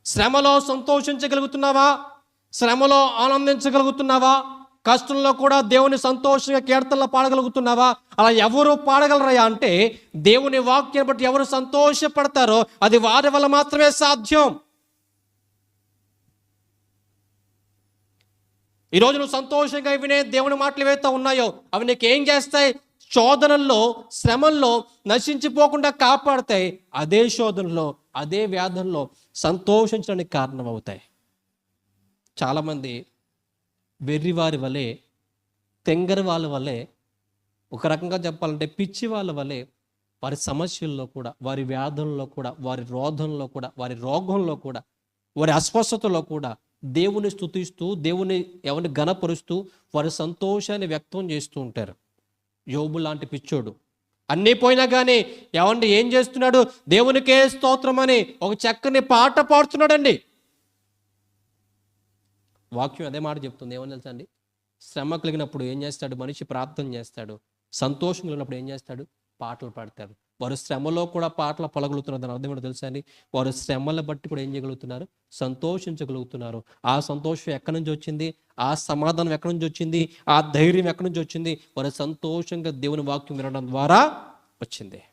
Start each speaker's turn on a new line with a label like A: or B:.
A: శ్రమలో సంతోషించగలుగుతున్నావా? శ్రమలో ఆనందించగలుగుతున్నావా? కష్టంలో కూడా దేవుని సంతోషంగా కీర్తనలు పాడగలుగుతున్నావా? అలా ఎవరు పాడగలరయ్యా అంటే దేవుని వాక్యాన్ని బట్టి ఎవరు సంతోషపడతారో అది వారి వల్ల మాత్రమే సాధ్యం. ఈరోజు నువ్వు సంతోషంగా వినే దేవుని మాటలు ఏవైతే ఉన్నాయో అవి నీకు ఏం చేస్తాయి? శోధనల్లో, శ్రమల్లో నశించిపోకుండా కాపాడతాయి. అదే శోధనలో, అదే వ్యాధుల్లో సంతోషించడానికి కారణం అవుతాయి. చాలామంది వెర్రివారి వలె, తెంగరి వాళ్ళ వలె, ఒక రకంగా చెప్పాలంటే పిచ్చి వాళ్ళ వలె వారి సమస్యల్లో కూడా, వారి వ్యాధుల్లో కూడా, వారి రోధంలో కూడా, వారి రోగంలో కూడా, వారి అస్వస్థతలో కూడా దేవుని స్తుతిస్తూ, దేవుని ఎవరిని ఘనపరుస్తూ వారి సంతోషాన్ని వ్యక్తం చేస్తూ ఉంటారు. యోబు లాంటి పిచ్చోడు అన్నీ పోయినా కానీ ఏమండి ఏం చేస్తున్నాడు? దేవునికే స్తోత్రం అని ఒక చక్కని పాట పాడుతున్నాడండి. వాక్యం అదే మాట చెప్తుంది. ఏమని తెలుసా అండి? శ్రమ కలిగినప్పుడు ఏం చేస్తాడు? మనిషి ప్రార్థన చేస్తాడు. సంతోషం కలిగినప్పుడు ఏం చేస్తాడు? పాటలు పాడతాడు. వారు శ్రమలో కూడా పాటలు పలగలుగుతున్నారు. దాని అర్థం ఏంటో తెలుసా అండి? వారు శ్రమల బట్టి కూడా ఏం చేయగలుగుతున్నారు? సంతోషించగలుగుతున్నారు. ఆ సంతోషం ఎక్కడి నుంచి వచ్చింది? ఆ సమాధానం ఎక్కడి నుంచి వచ్చింది? ఆ ధైర్యం ఎక్కడి నుంచి వచ్చింది? వారు సంతోషంగా దేవుని వాక్యం వినడం ద్వారా వచ్చింది.